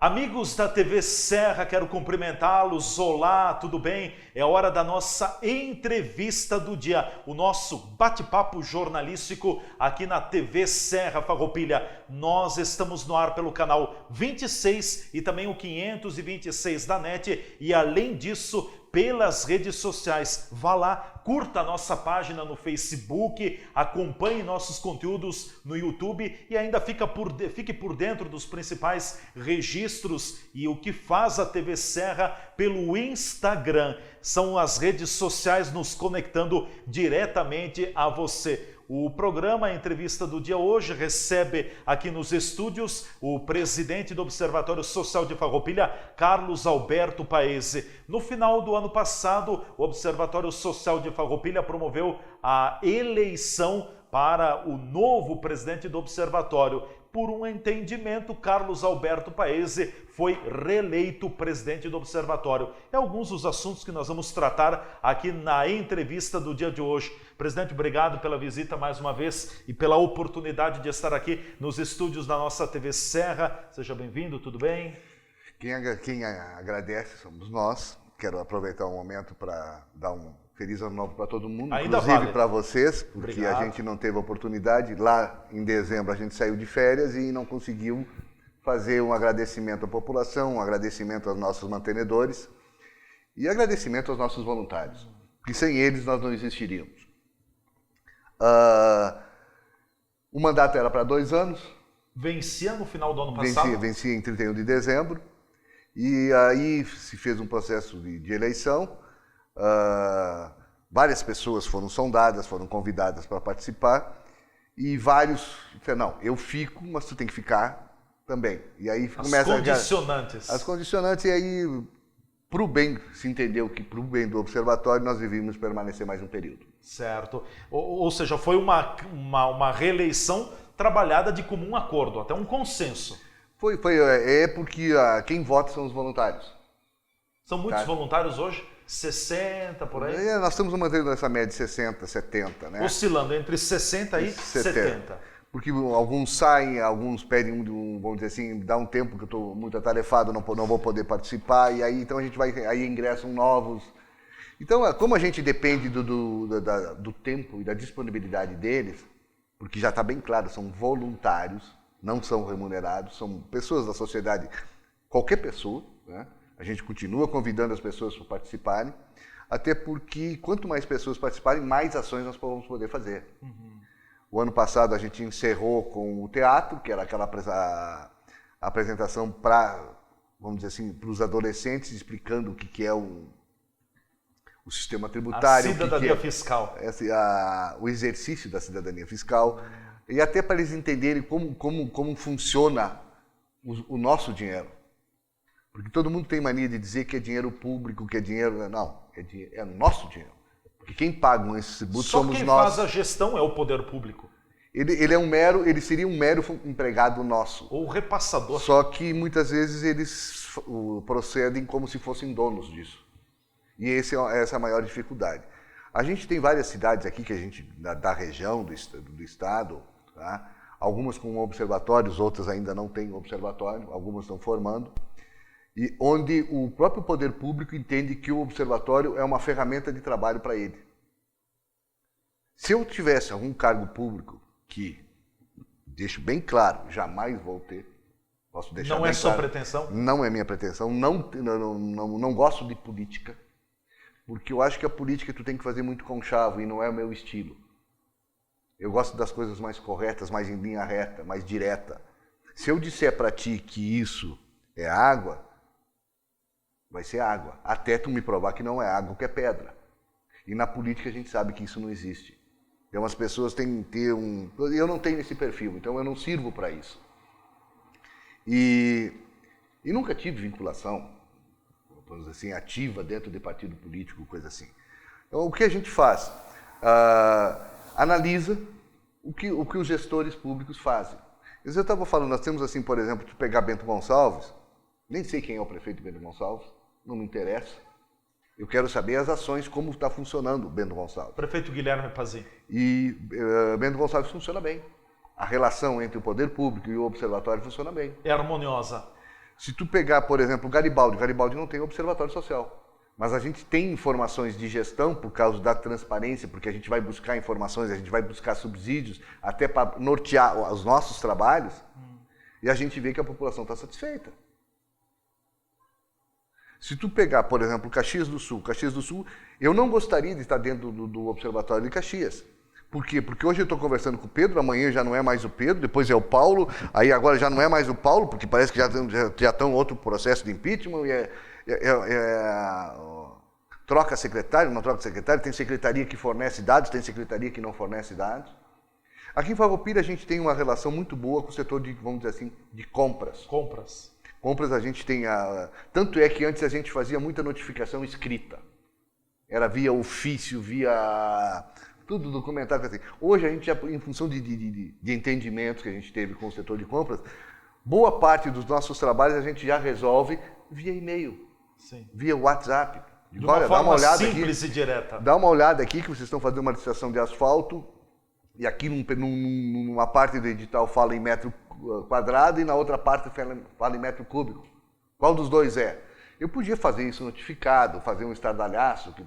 Amigos da TV Serra, quero cumprimentá-los. Olá, tudo bem? É hora da nossa entrevista do dia, o nosso bate-papo jornalístico aqui na TV Serra Farroupilha. Nós estamos no ar pelo canal 26 e também o 526 da NET e além disso, pelas redes sociais. Vá lá, curta a nossa página no Facebook, acompanhe nossos conteúdos no YouTube e ainda fique por dentro dos principais registros e o que faz a TV Serra pelo Instagram. São as redes sociais nos conectando diretamente a você. O programa A Entrevista do Dia hoje recebe aqui nos estúdios o presidente do Observatório Social de Farroupilha, Carlos Alberto Paese. No final do ano passado, o Observatório Social de Farroupilha promoveu a eleição para o novo presidente do Observatório. Por um entendimento, Carlos Alberto Paese foi reeleito presidente do Observatório. É alguns dos assuntos que nós vamos tratar aqui na entrevista do dia de hoje. Presidente, obrigado pela visita mais uma vez e pela oportunidade de estar aqui nos estúdios da nossa TV Serra. Seja bem-vindo, tudo bem? Quem agradece somos nós. Quero aproveitar o momento para dar um feliz ano novo para todo mundo, ainda inclusive vale. Para vocês, porque Obrigado. A gente não teve oportunidade. Lá em dezembro a gente saiu de férias e não conseguiu fazer um agradecimento à população, um agradecimento aos nossos mantenedores e agradecimento aos nossos voluntários, porque sem eles nós não existiríamos. O mandato era para 2 anos. Vencia no final do ano passado? Vencia em 31 de dezembro. E aí se fez um processo de eleição. Várias pessoas foram sondadas, foram convidadas para participar. E vários disseram, não, eu fico, mas tu tem que ficar também. E aí começa as condicionantes. E aí, para o bem, se entendeu que para o bem do observatório nós devíamos permanecer mais um período. Certo. Ou seja, foi uma reeleição trabalhada de comum acordo, até um consenso. É porque quem vota são os voluntários. São muitos voluntários hoje? 60, por aí? Nós estamos mantendo essa média de 60, 70, né? Oscilando entre 60 e 70. Porque alguns saem, alguns pedem, vamos dizer assim, dá um tempo que eu estou muito atarefado, não vou poder participar, e aí então a gente aí ingressam novos. Então, como a gente depende do tempo e da disponibilidade deles, porque já está bem claro, são voluntários, não são remunerados, são pessoas da sociedade, qualquer pessoa, né? A gente continua convidando as pessoas para participarem, até porque quanto mais pessoas participarem, mais ações nós vamos poder fazer. Uhum. O ano passado a gente encerrou com o teatro, que era aquela apresentação para, vamos dizer assim, para os adolescentes, explicando o que é o sistema tributário. A cidadania fiscal. O exercício da cidadania fiscal. E até para eles entenderem como funciona o nosso dinheiro. Porque todo mundo tem mania de dizer que é dinheiro público, que é dinheiro... Não, é nosso dinheiro. Porque quem paga esses tributos somos nós. Só quem faz a gestão é o poder público. Ele seria um mero empregado nosso. Ou repassador. Só que muitas vezes eles procedem como se fossem donos disso. E essa é a maior dificuldade. A gente tem várias cidades aqui da região, do estado, tá? Algumas com observatórios, outras ainda não têm observatório, algumas estão formando. E onde o próprio poder público entende que o observatório é uma ferramenta de trabalho para ele. Se eu tivesse algum cargo público que, deixo bem claro, jamais vou ter, posso deixar não bem é sua claro, pretensão? Não é minha pretensão, não gosto de política, porque eu acho que a política tu tem que fazer muito conchavo e não é o meu estilo. Eu gosto das coisas mais corretas, mais em linha reta, mais direta. Se eu disser para ti que isso é água, vai ser água, até tu me provar que não é água, que é pedra. E na política a gente sabe que isso não existe. Então as pessoas têm que ter eu não tenho esse perfil, então eu não sirvo para isso. E nunca tive vinculação, vamos dizer assim, ativa dentro de partido político, coisa assim. Então o que a gente faz? Analisa o que os gestores públicos fazem. Eu estava falando, nós temos assim, por exemplo, tu pegar Bento Gonçalves, nem sei quem é o prefeito Bento Gonçalves, não me interessa. Eu quero saber as ações, como está funcionando o Bento Gonçalves. Prefeito Guilherme Pazin. E Bento Gonçalves funciona bem. A relação entre o poder público e o observatório funciona bem. É harmoniosa. Se tu pegar, por exemplo, o Garibaldi não tem observatório social. Mas a gente tem informações de gestão por causa da transparência, porque a gente vai buscar informações, a gente vai buscar subsídios, até para nortear os nossos trabalhos, e a gente vê que a população está satisfeita. Se tu pegar, por exemplo, Caxias do Sul, eu não gostaria de estar dentro do Observatório de Caxias. Por quê? Porque hoje eu estou conversando com o Pedro, amanhã já não é mais o Pedro, depois é o Paulo, aí agora já não é mais o Paulo, porque parece que já estão em outro processo de impeachment, troca secretário, não troca secretário, tem secretaria que fornece dados, tem secretaria que não fornece dados. Aqui em Farroupilha a gente tem uma relação muito boa com o setor de, vamos dizer assim, de compras. Compras a gente tem tanto é que antes a gente fazia muita notificação escrita. Era via ofício, via tudo documentado. Assim. Hoje a gente já, em função de entendimentos que a gente teve com o setor de compras, boa parte dos nossos trabalhos a gente já resolve via e-mail, via WhatsApp. De uma forma simples e direta. Dá uma olhada aqui que vocês estão fazendo uma licitação de asfalto e aqui numa parte do edital fala em metro quadrado e na outra parte fala em metro cúbico. Qual dos dois é? Eu podia fazer isso notificado, fazer um estardalhaço, que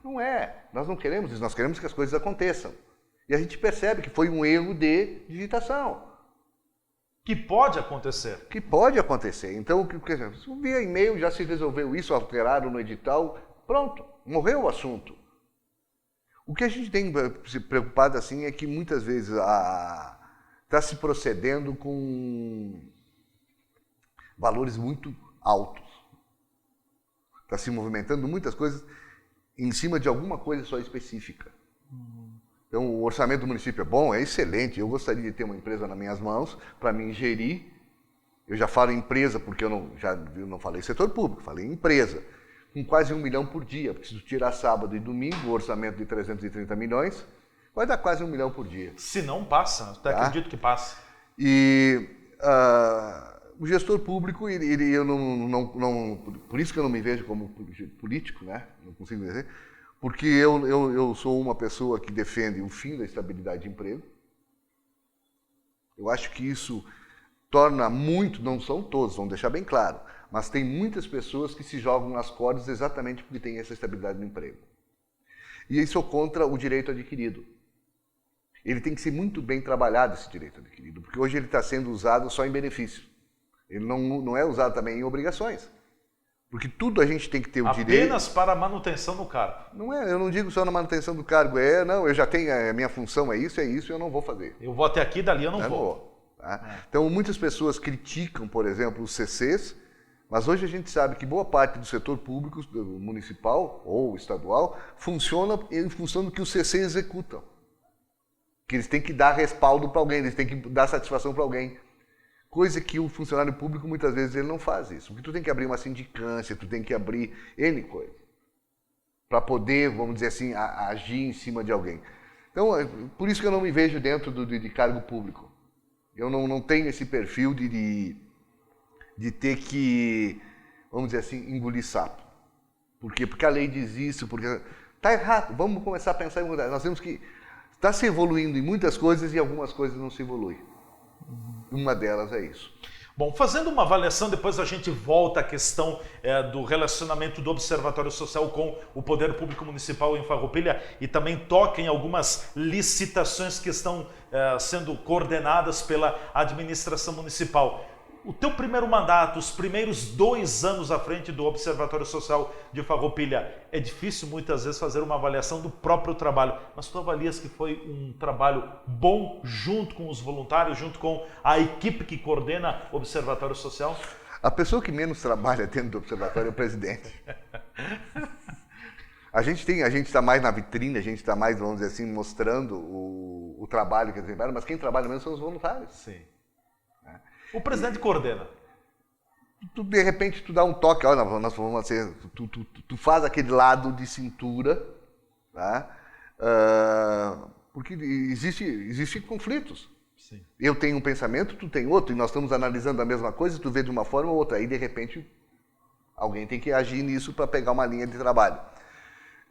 não é. Nós não queremos isso, nós queremos que as coisas aconteçam. E a gente percebe que foi um erro de digitação. Que pode acontecer. Que pode acontecer. Então, via e-mail já se resolveu isso, alteraram no edital, pronto, morreu o assunto. O que a gente tem se preocupado assim é que muitas vezes está se procedendo com valores muito altos. Está se movimentando muitas coisas em cima de alguma coisa só específica. Então, o orçamento do município é bom, é excelente. Eu gostaria de ter uma empresa nas minhas mãos para me gerir. Eu já falo empresa porque eu não falei setor público, falei empresa. Com quase 1 milhão por dia. Porque se tu tirar sábado e domingo, o orçamento de 330 milhões, vai dar quase 1 milhão por dia. Se não passa, eu até acredito que passa. E o gestor público, eu não, por isso que eu não me vejo como político, né? Não consigo dizer. Porque eu sou uma pessoa que defende o fim da estabilidade de emprego. Eu acho que isso torna muito, não são todos, vamos deixar bem claro, mas tem muitas pessoas que se jogam nas cordas exatamente porque tem essa estabilidade no emprego. E isso é contra o direito adquirido. Ele tem que ser muito bem trabalhado, esse direito adquirido, porque hoje ele está sendo usado só em benefício. Ele não é usado também em obrigações. Porque tudo a gente tem que ter o direito... Apenas para a manutenção do cargo. Não é, eu não digo só na manutenção do cargo, não, eu já tenho, a minha função é isso, eu não vou fazer. Eu vou até aqui, dali eu não vou. Tá? Então, muitas pessoas criticam, por exemplo, os CCs, mas hoje a gente sabe que boa parte do setor público, municipal ou estadual, funciona em função do que os CCs executam. Que eles têm que dar respaldo para alguém, eles têm que dar satisfação para alguém. Coisa que o funcionário público, muitas vezes, ele não faz isso. Porque tu tem que abrir uma sindicância, tu tem que abrir N coisa. Para poder, vamos dizer assim, agir em cima de alguém. Então, por isso que eu não me vejo dentro de cargo público. Eu não tenho esse perfil de ter que, vamos dizer assim, engolir sapo. Por quê? Porque a lei diz isso, porque está errado, vamos começar a pensar em mudar. Nós temos que... Está se evoluindo em muitas coisas e algumas coisas não se evoluem. Uma delas é isso. Bom, fazendo uma avaliação, depois a gente volta à questão do relacionamento do Observatório Social com o Poder Público Municipal em Farroupilha e também toca em algumas licitações que estão sendo coordenadas pela administração municipal. O teu primeiro mandato, os primeiros 2 anos à frente do Observatório Social de Farroupilha, é difícil muitas vezes fazer uma avaliação do próprio trabalho, mas tu avalias que foi um trabalho bom junto com os voluntários, junto com a equipe que coordena o Observatório Social? A pessoa que menos trabalha dentro do Observatório é o presidente. A gente está mais na vitrine, a gente está mais, vamos dizer assim, mostrando o trabalho que eles desempenham, mas quem trabalha mesmo são os voluntários. Sim. O presidente coordena. De repente, tu dá um toque, olha, nós vamos ser, tu faz aquele lado de cintura, tá? Porque existem conflitos. Sim. Eu tenho um pensamento, tu tem outro, e nós estamos analisando a mesma coisa, tu vê de uma forma ou outra. Aí, de repente, alguém tem que agir nisso para pegar uma linha de trabalho.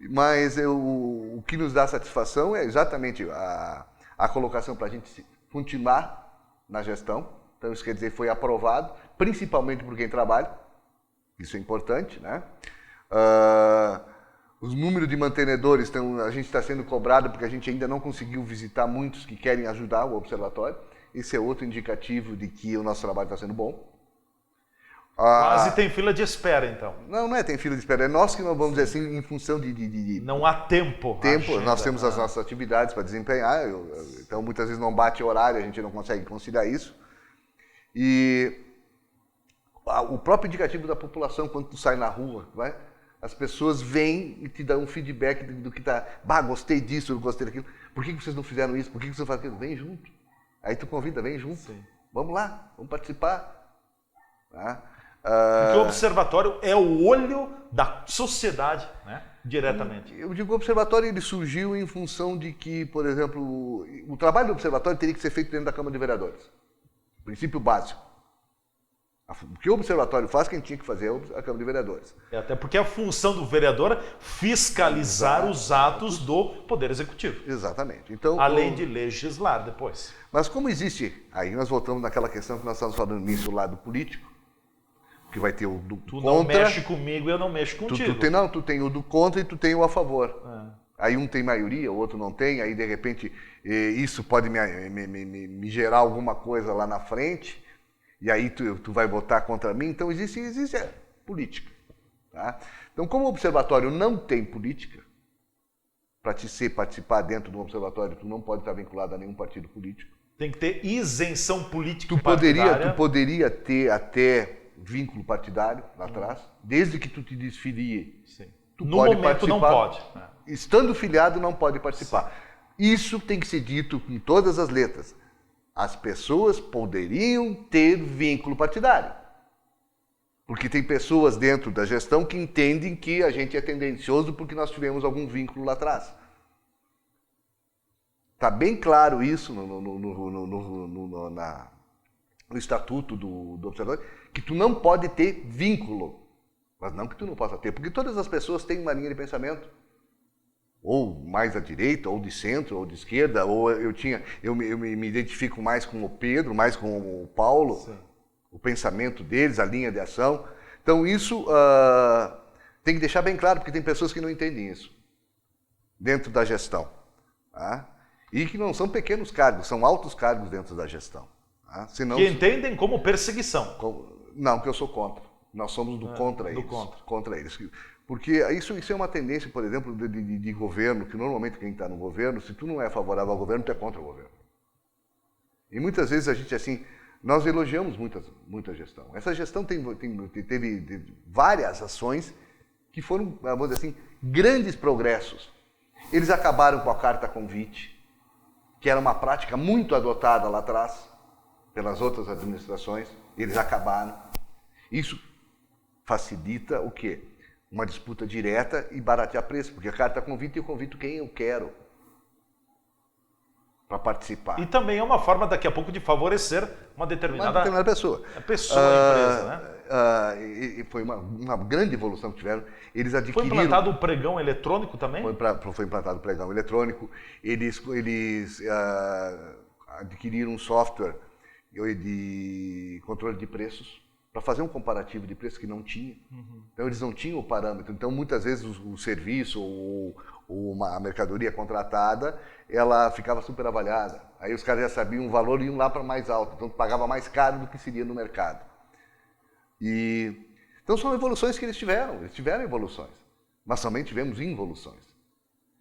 Mas o que nos dá satisfação é exatamente a colocação para a gente continuar na gestão. Então isso quer dizer foi aprovado, principalmente por quem trabalha. Isso é importante, né? Os números de mantenedores, a gente está sendo cobrado porque a gente ainda não conseguiu visitar muitos que querem ajudar o observatório. Esse é outro indicativo de que o nosso trabalho está sendo bom. Quase tem fila de espera, então. Não é tem fila de espera, é nós que não vamos dizer assim, em função de não há tempo. Nós temos as nossas atividades para desempenhar, então muitas vezes não bate horário, a gente não consegue conciliar isso. E o próprio indicativo da população, quando tu sai na rua, as pessoas vêm e te dão um feedback do que tá, gostei disso, gostei daquilo. Por que vocês não fizeram isso? Por que vocês fazem aquilo? Vem junto. Aí tu convida, vem junto. Sim. Vamos lá, vamos participar. Tá? Porque o observatório é o olho da sociedade, né? Diretamente. Eu digo que o observatório ele surgiu em função de que, por exemplo, o trabalho do observatório teria que ser feito dentro da Câmara de Vereadores. Princípio básico. O que o observatório faz, quem tinha que fazer é a Câmara de Vereadores. Até porque a função do vereador é fiscalizar os atos do Poder Executivo. Exatamente. Então, além de legislar depois. Mas como existe, aí nós voltamos naquela questão que nós estamos falando nisso, o lado político, que vai ter o do tu contra. Não mexe comigo, eu não mexo contigo. Tu tem o do contra e tu tem o a favor. Aí um tem maioria, o outro não tem, aí de repente isso pode me gerar alguma coisa lá na frente, e aí tu vai votar contra mim. Então existe política. Tá? Então como o observatório não tem política, para participar dentro do observatório, tu não pode estar vinculado a nenhum partido político. Tem que ter isenção política Tu poderia ter até vínculo partidário lá atrás, desde que tu te desfilie. Sim. Tu no pode momento participar. Não pode. Estando filiado não pode participar. Sim. Isso tem que ser dito com todas as letras. As pessoas poderiam ter vínculo partidário. Porque tem pessoas dentro da gestão que entendem que a gente é tendencioso porque nós tivemos algum vínculo lá atrás. Está bem claro isso no estatuto do observatório, que tu não pode ter vínculo. Mas não que tu não possa ter, porque todas as pessoas têm uma linha de pensamento. Ou mais à direita, ou de centro, ou de esquerda, ou eu me identifico mais com o Pedro, mais com o Paulo. Sim. O pensamento deles, a linha de ação. Então isso tem que deixar bem claro, porque tem pessoas que não entendem isso dentro da gestão. Tá? E que não são pequenos cargos, são altos cargos dentro da gestão. Tá? Senão, que entendem como perseguição. Não, que eu sou contra. Nós somos contra eles. Contra eles. Porque isso é uma tendência, por exemplo, de governo, que normalmente quem está no governo, se tu não é favorável ao governo, tu é contra o governo. E muitas vezes a gente, assim, nós elogiamos muita gestão. Essa gestão teve várias ações que foram, vamos dizer assim, grandes progressos. Eles acabaram com a carta convite, que era uma prática muito adotada lá atrás pelas outras administrações. Eles acabaram. Isso facilita o quê? Uma disputa direta e baratear preço, porque a carta convite eu convido quem eu quero para participar. E também é uma forma, daqui a pouco, de favorecer uma determinada pessoa. A empresa, né? E foi uma grande evolução que tiveram. Eles adquiriram... Foi implantado o pregão eletrônico também? Foi implantado o pregão eletrônico. Eles adquiriram um software de controle de preços, para fazer um comparativo de preço que não tinha. Então eles não tinham o parâmetro. Então muitas vezes o serviço ou a mercadoria contratada, ela ficava super avaliada. Aí os caras já sabiam o valor e iam lá para mais alto. Então pagava mais caro do que seria no mercado. Então são evoluções que eles tiveram evoluções. Mas também tivemos involuções.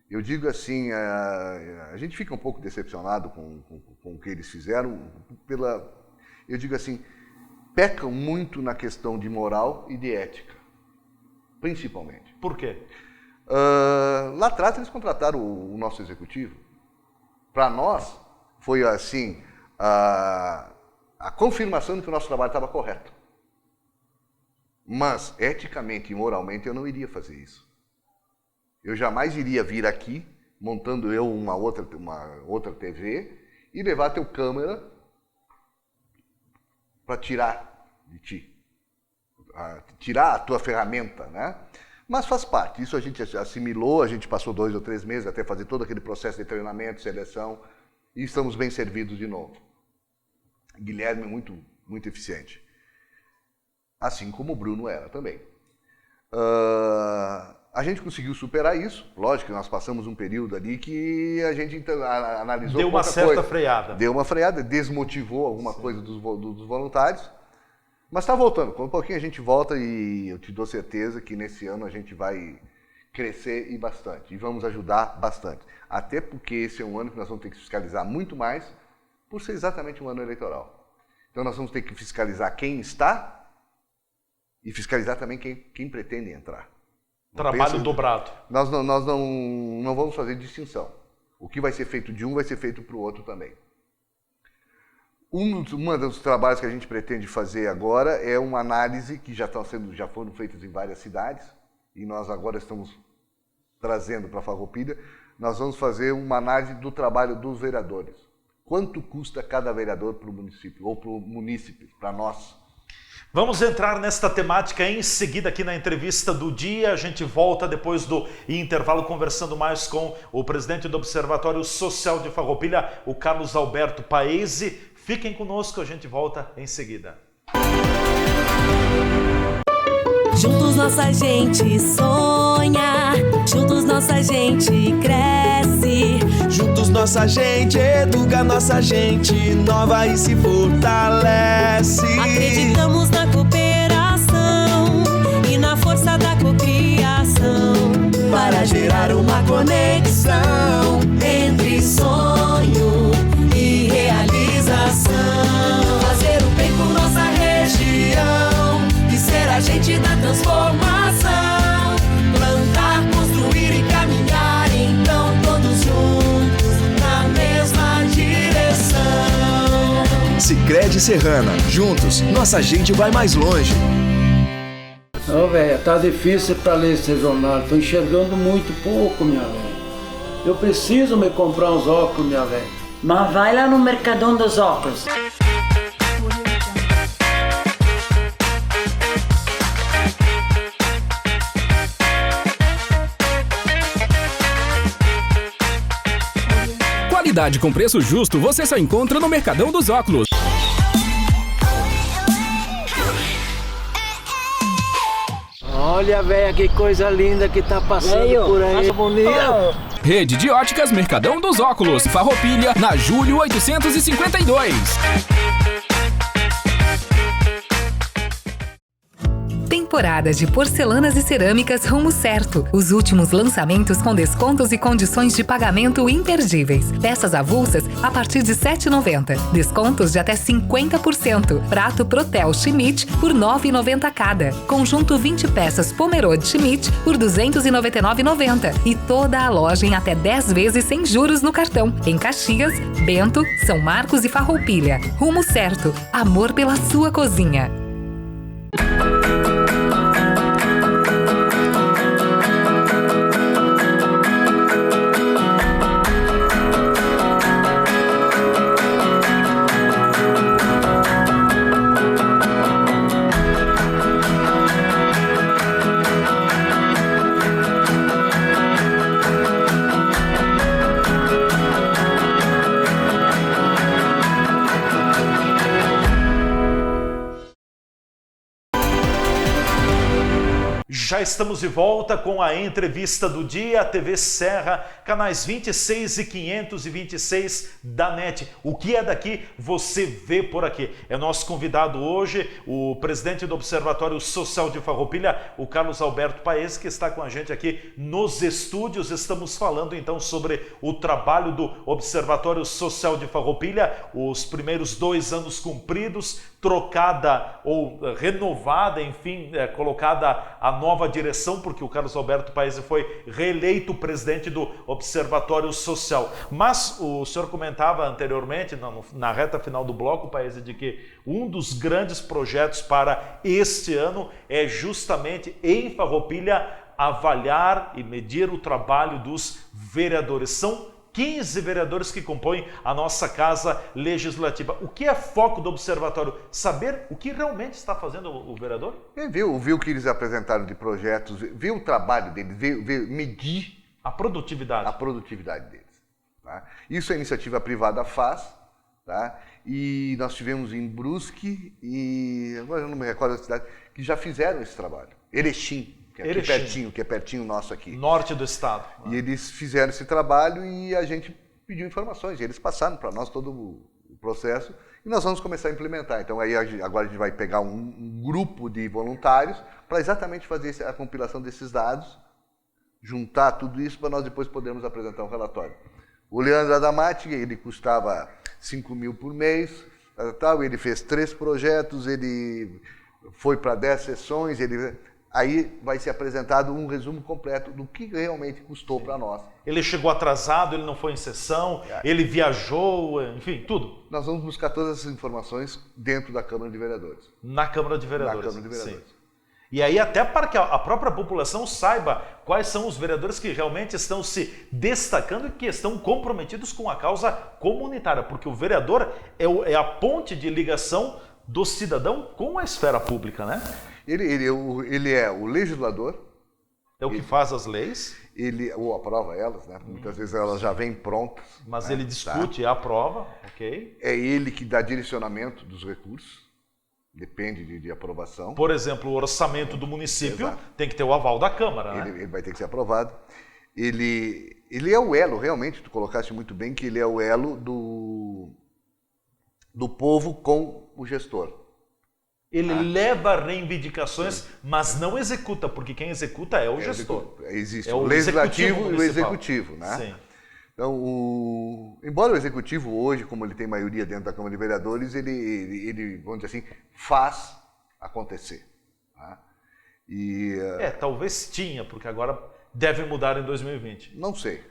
Eu digo assim, a gente fica um pouco decepcionado com o que eles fizeram, eu digo assim, pecam muito na questão de moral e de ética, principalmente. Por quê? Lá atrás eles contrataram o nosso executivo. Para nós, foi assim, a confirmação de que o nosso trabalho estava correto. Mas, eticamente e moralmente, eu não iria fazer isso. Eu jamais iria vir aqui, montando eu uma outra TV, e levar teu câmera para tirar de ti. Tirar a tua ferramenta, né? Mas faz parte. Isso a gente assimilou, a gente passou 2 ou 3 meses até fazer todo aquele processo de treinamento, seleção, e estamos bem servidos de novo. Guilherme muito, muito eficiente. Assim como o Bruno era também. A gente conseguiu superar isso. Lógico que nós passamos um período ali que a gente analisou Deu uma certa freada. Deu uma freada, desmotivou alguma coisa dos voluntários. Mas está voltando. Com um pouquinho a gente volta e eu te dou certeza que nesse ano a gente vai crescer e bastante. E vamos ajudar bastante. Até porque esse é um ano que nós vamos ter que fiscalizar muito mais por ser exatamente um ano eleitoral. Então nós vamos ter que fiscalizar quem está e fiscalizar também quem pretende entrar. Trabalho dobrado. Nós não vamos fazer distinção. O que vai ser feito de um vai ser feito para o outro também. Um dos trabalhos que a gente pretende fazer agora é uma análise que já foram feitas em várias cidades e nós agora estamos trazendo para a Farroupilha. Nós vamos fazer uma análise do trabalho dos vereadores. Quanto custa cada vereador para o município ou para o munícipe, para nós? Vamos entrar nesta temática em seguida aqui na entrevista do dia. A gente volta depois do intervalo conversando mais com o presidente do Observatório Social de Farroupilha, o Carlos Alberto Paese. Fiquem conosco, a gente volta em seguida. Juntos nossa gente sonha, juntos nossa gente cresce. Juntos nossa gente educa, nossa gente nova e se fortalece. Acreditamos na cooperação e na força da cocriação Para gerar uma conexão entre sonho e realização. Fazer o bem por nossa região e ser agente da transformação. Plantar, construir e caminhar, então todos juntos na mesma direção. Sicredi Serrana, juntos nossa gente vai mais longe. Ô, velho, tá difícil pra ler esse jornal, tô enxergando muito pouco, minha velha. Eu preciso me comprar uns óculos, minha velha. Mas vai lá no Mercadão dos Óculos. Qualidade com preço justo você só encontra no Mercadão dos Óculos. Olha, velho, que coisa linda que tá passando por aí. Bonita. Rede de Óticas Mercadão dos Óculos, Farroupilha, na Júlio 852. Temporada de porcelanas e cerâmicas Rumo Certo. Os últimos lançamentos com descontos e condições de pagamento imperdíveis. Peças avulsas a partir de R$ 7,90. Descontos de até 50%. Prato Protel Schmidt por R$ 9,90 cada. Conjunto 20 peças Pomerode Schmidt por R$ 299,90. E toda a loja em até 10 vezes sem juros no cartão. Em Caxias, Bento, São Marcos e Farroupilha. Rumo Certo. Amor pela sua cozinha. Já estamos de volta com a entrevista do dia, TV Serra, canais 26 e 526 da NET. O que é daqui, você vê por aqui. É nosso convidado hoje, o presidente do Observatório Social de Farroupilha, o Carlos Alberto Paese, que está com a gente aqui nos estúdios. Estamos falando então sobre o trabalho do Observatório Social de Farroupilha, os primeiros 2 anos cumpridos, trocada ou renovada, enfim, colocada a nova direção, porque o Carlos Alberto Paese foi reeleito presidente do Observatório Social. Mas o senhor comentava anteriormente, na reta final do bloco, Paese, de que um dos grandes projetos para este ano é justamente em Farroupilha avaliar e medir o trabalho dos vereadores. São 15 vereadores que compõem a nossa Casa Legislativa. O que é foco do Observatório? Saber o que realmente está fazendo o vereador? Viu o que eles apresentaram de projetos, viu o trabalho deles, medir a produtividade deles. Tá? Isso a iniciativa privada faz, tá? E nós tivemos em Brusque e agora eu não me recordo da cidade, que já fizeram esse trabalho. Erechim, que é aqui pertinho, que é pertinho nosso aqui. Norte do estado. E eles fizeram esse trabalho e a gente pediu informações. E eles passaram para nós todo o processo e nós vamos começar a implementar. Então aí agora a gente vai pegar um grupo de voluntários para exatamente fazer a compilação desses dados, juntar tudo isso para nós depois podermos apresentar um relatório. O Leandro Adamati, ele custava 5 mil por mês, ele fez 3 projetos, ele foi para 10 sessões, aí vai ser apresentado um resumo completo do que realmente custou para nós. Ele chegou atrasado, ele não foi em sessão, ele viajou, enfim, tudo. Nós vamos buscar todas essas informações dentro da Câmara de Vereadores. Na Câmara de Vereadores. Na Câmara de Vereadores. Sim. E aí até para que a própria população saiba quais são os vereadores que realmente estão se destacando e que estão comprometidos com a causa comunitária, porque o vereador é a ponte de ligação do cidadão com a esfera pública, né? Ele é o legislador. É o que faz as leis. Ou aprova elas, né? Muitas vezes elas já vêm prontas. Mas né? ele discute e aprova, ok? É ele que dá direcionamento dos recursos. Depende de aprovação. Por exemplo, o orçamento do município Exato. tem que ter o aval da Câmara, né? Ele vai ter que ser aprovado. Ele é o elo, realmente, tu colocaste muito bem que ele é o elo do povo com o gestor. Ele leva reivindicações, mas não executa, porque quem executa é o gestor. Existe É o o legislativo executivo e o executivo, né? Sim. Então, embora o executivo hoje, como ele tem maioria dentro da Câmara de Vereadores, ele vamos dizer assim, faz acontecer. Tá? Talvez tinha, porque agora deve mudar em 2020. Não sei.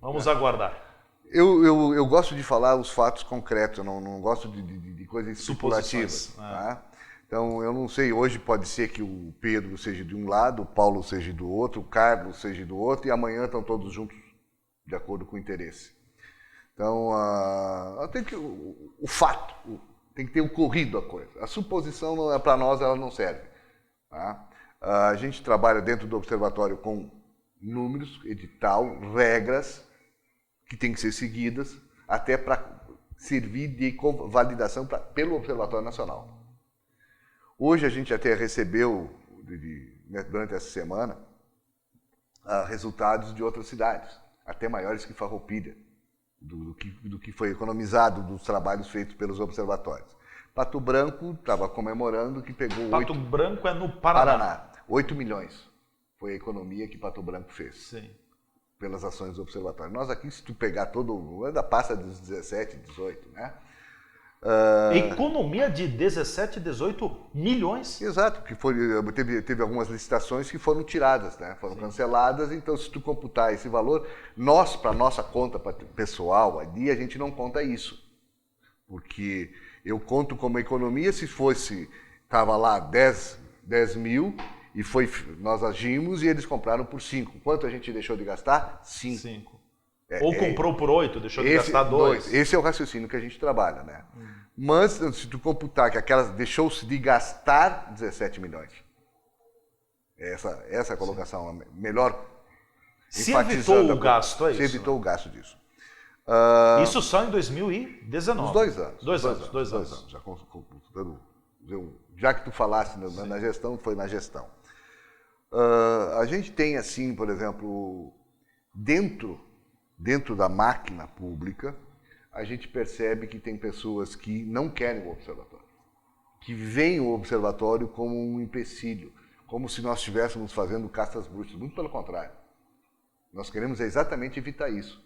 Vamos aguardar. Eu gosto de falar os fatos concretos, eu não gosto de coisas especulativas. Tá? Então, eu não sei, hoje pode ser que o Pedro seja de um lado, o Paulo seja do outro, o Carlos seja do outro, e amanhã estão todos juntos de acordo com o interesse. Então, tem que, o fato, tem que ter ocorrido a coisa. A suposição, para nós, ela não serve. Tá? A gente trabalha dentro do observatório com números, edital, regras que têm que ser seguidas, até para servir de validação pelo Observatório Nacional. Hoje a gente até recebeu, durante essa semana, resultados de outras cidades, até maiores que Farroupilha, do que foi economizado dos trabalhos feitos pelos observatórios. Pato Branco estava comemorando que pegou Pato Branco é no Paraná. 8 milhões foi a economia que Pato Branco fez. Sim. Pelas ações do observatório. Nós aqui, se tu pegar todo, ainda passa dos 17, 18, né? Economia de 17, 18 milhões. Exato, que teve algumas licitações que foram tiradas, né? Foram canceladas, então se tu computar esse valor, nós, para nossa conta pessoal, ali a gente não conta isso. Porque eu conto como economia se estava lá 10 mil, e nós agimos e eles compraram por 5. Quanto a gente deixou de gastar? 5. Ou comprou por 8, deixou de gastar 2. Esse é o raciocínio que a gente trabalha, né? Mas se tu computar que aquelas deixou-se de gastar 17 milhões. Essa é a colocação melhor. Se evitou o gasto, é isso. Se evitou o gasto disso. Isso só em 2019. Os 2 anos. 2 anos. 2 anos. Já que tu falasse na gestão, foi na gestão. A gente tem assim, por exemplo, dentro da máquina pública, a gente percebe que tem pessoas que não querem o observatório, que veem o observatório como um empecilho, como se nós estivéssemos fazendo caças bruxas. Muito pelo contrário. Nós queremos exatamente evitar isso.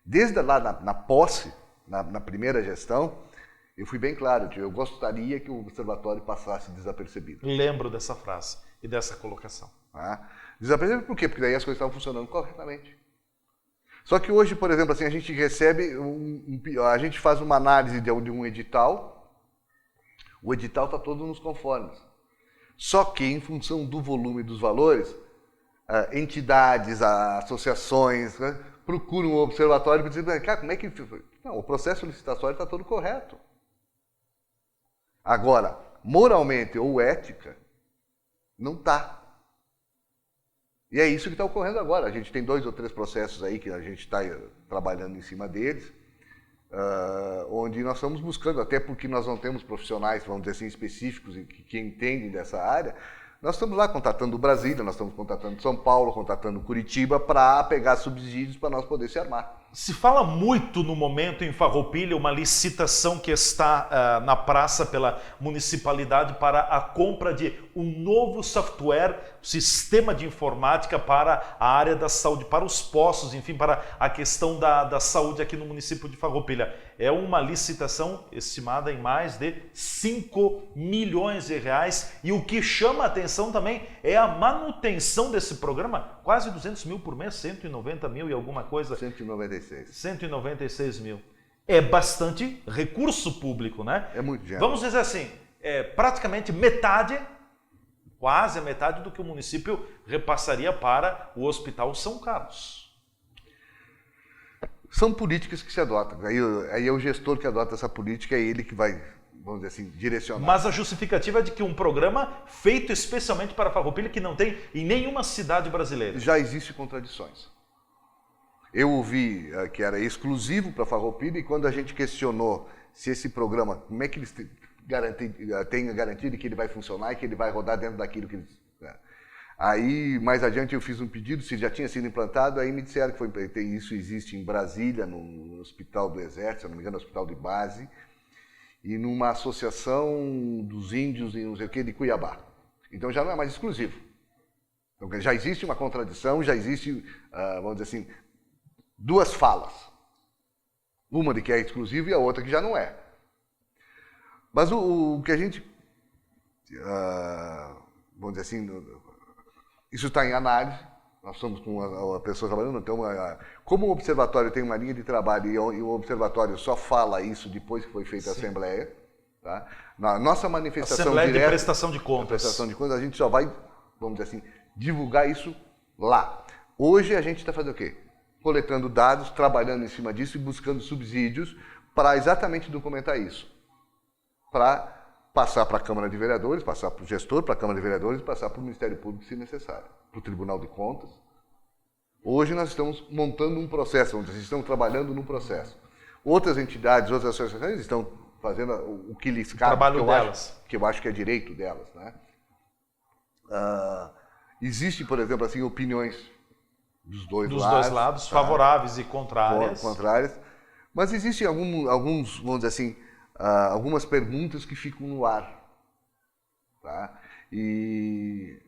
Desde lá na posse, na primeira gestão, eu fui bem claro, eu gostaria que o observatório passasse desapercebido. Lembro dessa frase e dessa colocação. Desapercebido por quê? Porque daí as coisas estavam funcionando corretamente. Só que hoje, por exemplo, assim, a gente recebe, a gente faz uma análise de um edital, o edital está todo nos conformes. Só que, em função do volume dos valores, entidades, associações, né, procuram o observatório para dizer, cara, como é que... Não, o processo licitatório está todo correto. Agora, moralmente ou ética, não está. E é isso que está ocorrendo agora. A gente tem 2 ou 3 processos aí que a gente está trabalhando em cima deles. onde nós estamos buscando, até porque nós não temos profissionais, vamos dizer assim, específicos que entendem dessa área, nós estamos lá contatando Brasília, nós estamos contatando São Paulo, contatando Curitiba para pegar subsídios para nós poder se armar. Se fala muito no momento em Farroupilha, uma licitação que está na praça pela municipalidade para a compra de um novo software, sistema de informática para a área da saúde, para os postos, enfim, para a questão da saúde aqui no município de Farroupilha. É uma licitação estimada em mais de 5 milhões de reais e o que chama a atenção também é a manutenção desse programa, quase 200 mil por mês, 190 mil e alguma coisa. 196 mil. É bastante recurso público, né? É muito dinheiro. Vamos dizer assim, praticamente metade, quase a metade do que o município repassaria para o Hospital São Carlos. São políticas que se adotam. Aí é o gestor que adota essa política, é ele que vai, vamos dizer assim, direcionar. Mas a justificativa é de que um programa feito especialmente para Farroupilha, que não tem em nenhuma cidade brasileira. Já existem contradições. Eu ouvi que era exclusivo para Farroupilha e quando a gente questionou se esse programa, como é que eles têm a garantia de que ele vai funcionar e que ele vai rodar dentro daquilo que eles... Aí, mais adiante, eu fiz um pedido, se já tinha sido implantado, aí me disseram que isso existe em Brasília, no Hospital do Exército, se não me engano, no Hospital de Base, e numa associação dos índios em não sei o que, de Cuiabá. Então já não é mais exclusivo. Então, já existe uma contradição, já existe, vamos dizer assim, duas falas. Uma de que é exclusivo e a outra que já não é. Mas o que a gente, vamos dizer assim, isso está em análise, nós estamos com a pessoa trabalhando, então, como o observatório tem uma linha de trabalho e o observatório só fala isso depois que foi feita a Assembleia, tá? Na nossa manifestação Assembleia direta, de Prestação de Contas. Prestação de Contas, a gente só vai, vamos dizer assim, divulgar isso lá. Hoje a gente está fazendo o quê? Coletando dados, trabalhando em cima disso e buscando subsídios para exatamente documentar isso. Para passar para a Câmara de Vereadores, passar para o gestor, para a Câmara de Vereadores, passar para o Ministério Público, se necessário, para o Tribunal de Contas. Hoje nós estamos montando um processo, onde estamos trabalhando no processo. Outras entidades, outras associações estão fazendo o que lhes cabe, trabalho delas. Que eu acho que é direito delas, né? Existe, por exemplo, assim, opiniões dos dois lados, tá? Favoráveis e contrárias. Mas existem alguns, vamos dizer assim, algumas perguntas que ficam no ar. Tá? E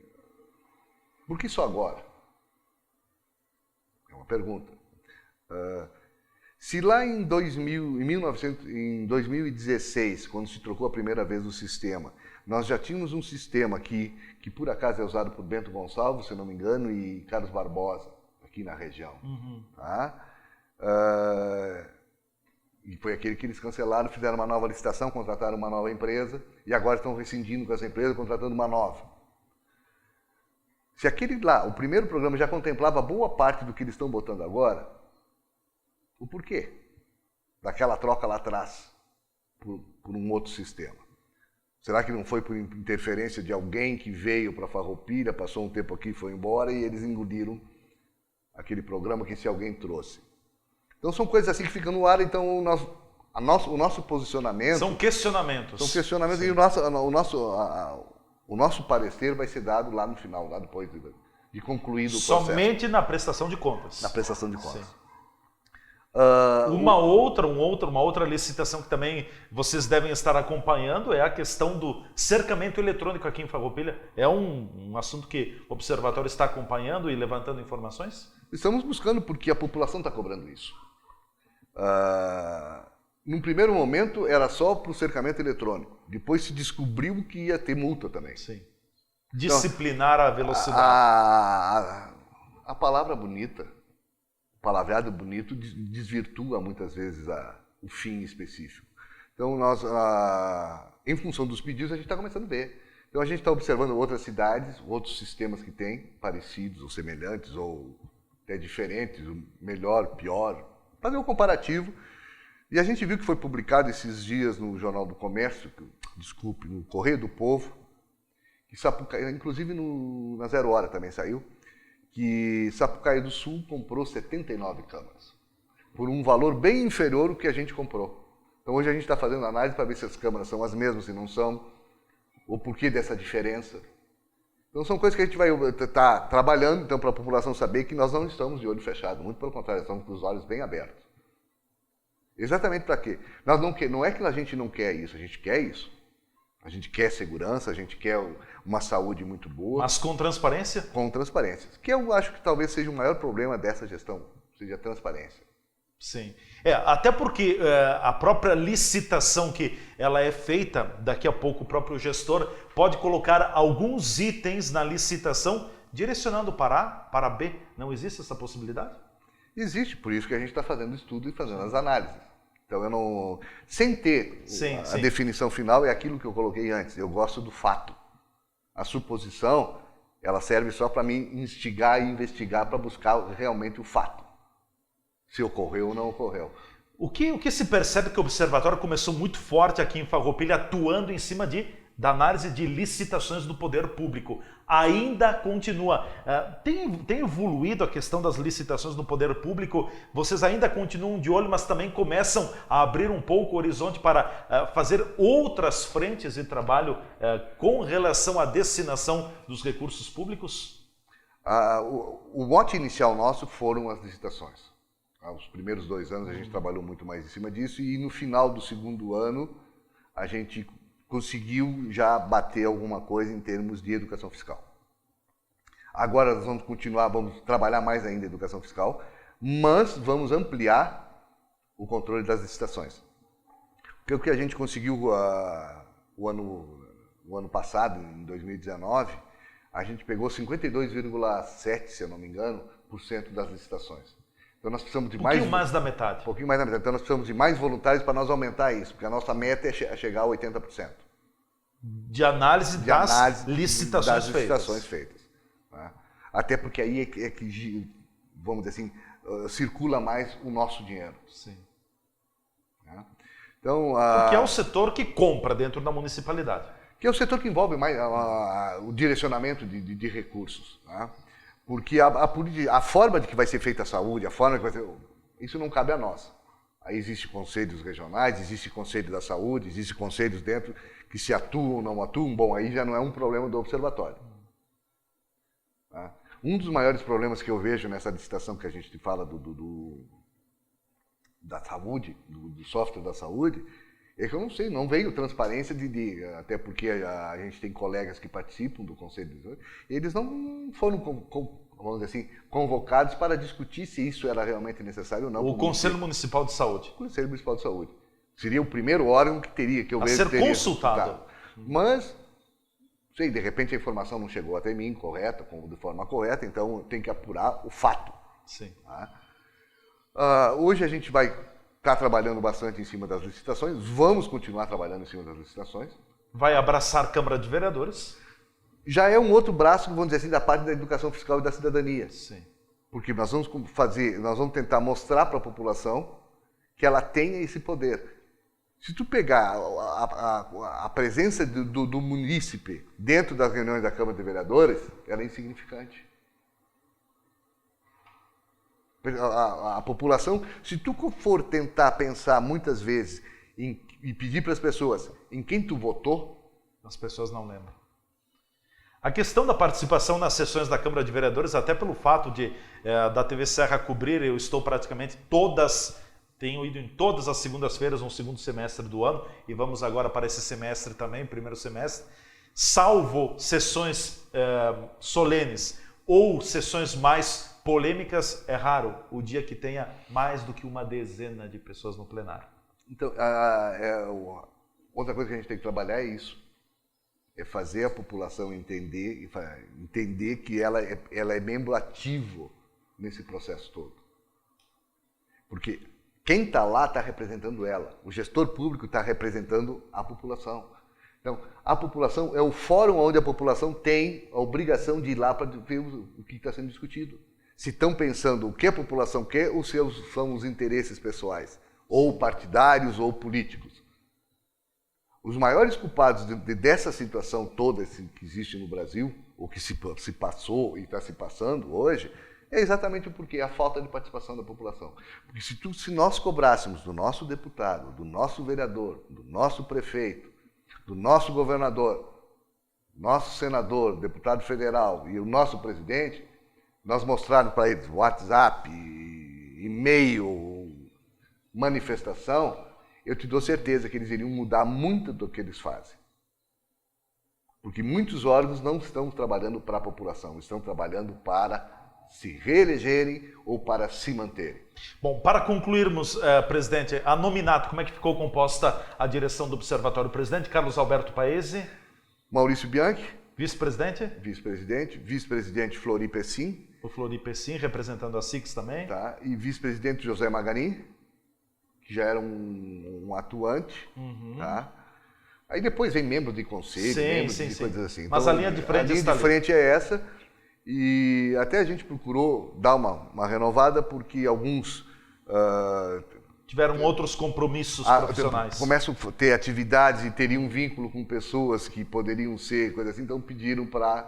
por que só agora? É uma pergunta. Se lá em 2016, quando se trocou a primeira vez o sistema, nós já tínhamos um sistema que por acaso é usado por Bento Gonçalves, se não me engano, e Carlos Barbosa, aqui na região. Tá? E foi aquele que eles cancelaram, fizeram uma nova licitação, contrataram uma nova empresa e agora estão rescindindo com essa empresa, contratando uma nova. Se aquele lá, o primeiro programa já contemplava boa parte do que eles estão botando agora, o porquê daquela troca lá atrás por um outro sistema? Será que não foi por interferência de alguém que veio para Farroupilha, passou um tempo aqui, foi embora e eles engoliram aquele programa que esse alguém trouxe? Então são coisas assim que ficam no ar, então o nosso posicionamento... São questionamentos. São questionamentos. Sim. E o nosso parecer vai ser dado lá no final, lá depois de concluído o processo. Somente na prestação de contas. Na prestação de contas. Sim. Uma outra licitação que também vocês devem estar acompanhando é a questão do cercamento eletrônico aqui em Farroupilha. É um assunto que o Observatório está acompanhando e levantando informações? Estamos buscando porque a população está cobrando isso. Num primeiro momento era só para o cercamento eletrônico. Depois se descobriu que ia ter multa também. Sim. Disciplinar a velocidade. A palavra bonita, o palavreado bonito desvirtua muitas vezes o fim específico. Então nós, em função dos pedidos, a gente está começando a ver. Então a gente está observando outras cidades, outros sistemas que têm, parecidos ou semelhantes, ou até diferentes, melhor, pior, fazer um comparativo. E a gente viu que foi publicado esses dias no Jornal do Comércio, no Correio do Povo, que Sapucaí, inclusive na Zero Hora também saiu, que Sapucaí do Sul comprou 79 câmaras, por um valor bem inferior ao que a gente comprou. Então hoje a gente está fazendo análise para ver se as câmaras são as mesmas, se não são, o porquê dessa diferença. Então são coisas que a gente vai estar trabalhando então, para a população saber que nós não estamos de olho fechado, muito pelo contrário, estamos com os olhos bem abertos. Exatamente para quê? Não é que a gente não quer isso, a gente quer isso. A gente quer segurança, a gente quer uma saúde muito boa. Mas com transparência? Com transparência. Que eu acho que talvez seja o maior problema dessa gestão, seja a transparência. Sim. Até porque a própria licitação que ela é feita, daqui a pouco o próprio gestor pode colocar alguns itens na licitação direcionando para A, para B. Não existe essa possibilidade? Existe, por isso que a gente está fazendo estudo e fazendo as análises. Então, eu não... Sem ter a definição final, é aquilo que eu coloquei antes. Eu gosto do fato. A suposição, ela serve só para mim instigar e investigar para buscar realmente o fato. Se ocorreu ou não ocorreu. O que se percebe que o Observatório começou muito forte aqui em Farroupilha, atuando em cima da análise de licitações do poder público. Ainda continua. Tem evoluído a questão das licitações do poder público? Vocês ainda continuam de olho, mas também começam a abrir um pouco o horizonte para fazer outras frentes de trabalho com relação à destinação dos recursos públicos? O mote inicial nosso foram as licitações. Os primeiros 2 anos a gente trabalhou muito mais em cima disso e no final do segundo ano a gente conseguiu já bater alguma coisa em termos de educação fiscal. Agora nós vamos continuar, vamos trabalhar mais ainda a educação fiscal, mas vamos ampliar o controle das licitações. Porque o que a gente conseguiu o ano passado, em 2019, a gente pegou 52,7%, se eu não me engano, das licitações. Então nós precisamos de um pouquinho mais da metade. Um pouquinho mais da metade. Então nós precisamos de mais voluntários para nós aumentar isso, porque a nossa meta é chegar a 80%. De análise das licitações feitas. Né? Até porque aí é que, vamos dizer assim, circula mais o nosso dinheiro. Sim. Né? Então, porque é o setor que compra dentro da municipalidade. Que é o setor que envolve mais o direcionamento de recursos. Né? Porque a forma de que vai ser feita a saúde, a forma que vai ser... Isso não cabe a nós. Aí existem conselhos regionais, existe conselho da saúde, existem conselhos dentro que se atuam ou não atuam. Bom, aí já não é um problema do observatório. Tá? Um dos maiores problemas que eu vejo nessa licitação que a gente fala da saúde, do software da saúde, é que eu não sei, não veio transparência até porque a gente tem colegas que participam do Conselho de Saúde, eles não foram, vamos dizer assim, convocados para discutir se isso era realmente necessário ou não. O Conselho Municipal de Saúde. O Conselho Municipal de Saúde. Seria o primeiro órgão que eu vejo ser consultado. Mas, sei, de repente a informação não chegou até mim de forma correta, então tem que apurar o fato. Sim. Tá? Hoje a gente vai estar trabalhando bastante em cima das licitações, vamos continuar trabalhando em cima das licitações. Vai abraçar a Câmara de Vereadores? Já é um outro braço, vamos dizer assim, da parte da educação fiscal e da cidadania. Sim. Porque nós vamos tentar mostrar para a população que ela tenha esse poder. Se tu pegar a presença do munícipe dentro das reuniões da Câmara de Vereadores, ela é insignificante. A população, se tu for tentar pensar muitas vezes e pedir para as pessoas em quem tu votou, as pessoas não lembram. A questão da participação nas sessões da Câmara de Vereadores, até pelo fato da TV Serra cobrir, eu estou praticamente tenho ido em todas as segundas-feiras no segundo semestre do ano, e vamos agora para esse semestre também, primeiro semestre, salvo sessões solenes ou sessões mais polêmicas, é raro o dia que tenha mais do que uma dezena de pessoas no plenário. Então, outra coisa que a gente tem que trabalhar é isso. É fazer a população entender que ela é membro ativo nesse processo todo. Porque quem está lá está representando ela. O gestor público está representando a população. Então, a população é o fórum onde a população tem a obrigação de ir lá para ver o que está sendo discutido. Se estão pensando o que a população quer ou se são os interesses pessoais, ou partidários ou políticos. Os maiores culpados dessa situação toda que existe no Brasil, ou que se passou e está se passando hoje, É exatamente o porquê, a falta de participação da população. Porque se nós cobrássemos do nosso deputado, do nosso vereador, do nosso prefeito, do nosso governador, nosso senador, deputado federal e o nosso presidente, nós mostrarmos para eles WhatsApp, e-mail, manifestação, eu te dou certeza que eles iriam mudar muito do que eles fazem. Porque muitos órgãos não estão trabalhando para a população, estão trabalhando para se reelegerem ou para se manterem. Bom, para concluirmos, presidente, a nominato, como é que ficou composta a direção do Observatório? Presidente Carlos Alberto Paese. Maurício Bianchi. Vice-presidente? Vice-presidente. Vice-presidente Flori Pessim. O Flori Pessim, representando a SIX também. Tá. E vice-presidente José Maganin, que já era um atuante. Tá. Aí depois vem membro de conselho, de coisas assim. Mas então, a linha de frente é essa. E até a gente procurou dar uma renovada, porque alguns... tiveram outros compromissos profissionais. Começam a ter atividades e teriam um vínculo com pessoas que poderiam ser, coisa assim, então pediram para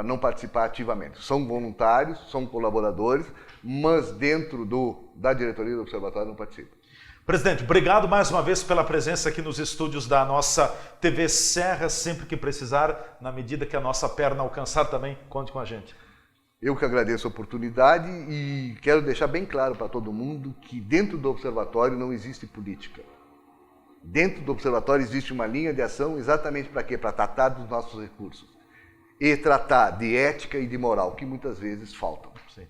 não participar ativamente. São voluntários, são colaboradores, mas dentro da diretoria do Observatório não participam. Presidente, obrigado mais uma vez pela presença aqui nos estúdios da nossa TV Serra. Sempre que precisar, na medida que a nossa perna alcançar também, conte com a gente. Eu que agradeço a oportunidade e quero deixar bem claro para todo mundo que dentro do Observatório não existe política. Dentro do Observatório existe uma linha de ação exatamente para quê? Para tratar dos nossos recursos e tratar de ética e de moral, que muitas vezes faltam. Sim.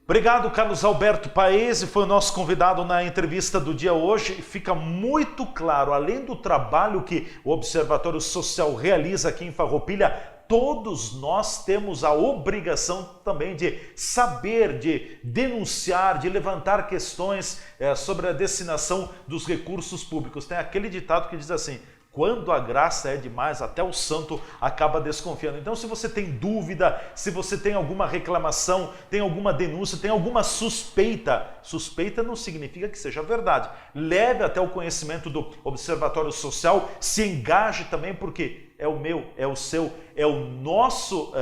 Obrigado, Carlos Alberto Paese, foi o nosso convidado na entrevista do dia hoje. Fica muito claro, além do trabalho que o Observatório Social realiza aqui em Farroupilha, todos nós temos a obrigação também de saber, de denunciar, de levantar questões sobre a destinação dos recursos públicos. Tem aquele ditado que diz assim: quando a graça é demais, até o santo acaba desconfiando. Então, se você tem dúvida, se você tem alguma reclamação, tem alguma denúncia, tem alguma suspeita, suspeita não significa que seja verdade. Leve até o conhecimento do Observatório Social, se engaje também, porque é o meu, é o seu, é o nosso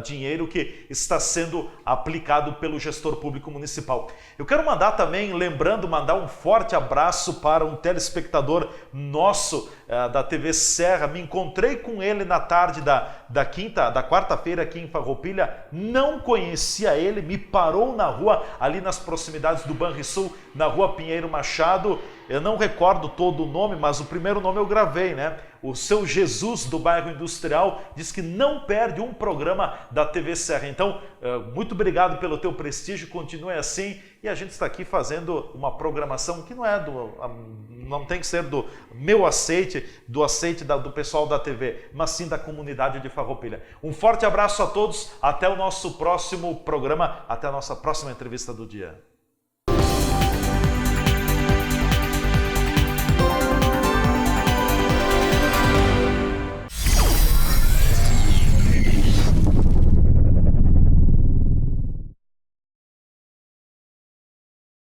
dinheiro que está sendo aplicado pelo gestor público municipal. Eu quero mandar também, mandar um forte abraço para um telespectador nosso da TV Serra. Me encontrei com ele na tarde da quarta-feira aqui em Farroupilha, não conhecia ele, me parou na rua, ali nas proximidades do Banrisul, na rua Pinheiro Machado. Eu não recordo todo o nome, mas o primeiro nome eu gravei, né? O seu Jesus do bairro Industrial diz que não perde um programa da TV Serra. Então, muito obrigado pelo teu prestígio, continue assim. E a gente está aqui fazendo uma programação que não tem que ser do meu aceite, do aceite do pessoal da TV, mas sim da comunidade de Farroupilha. Um forte abraço a todos, até o nosso próximo programa, até a nossa próxima entrevista do dia.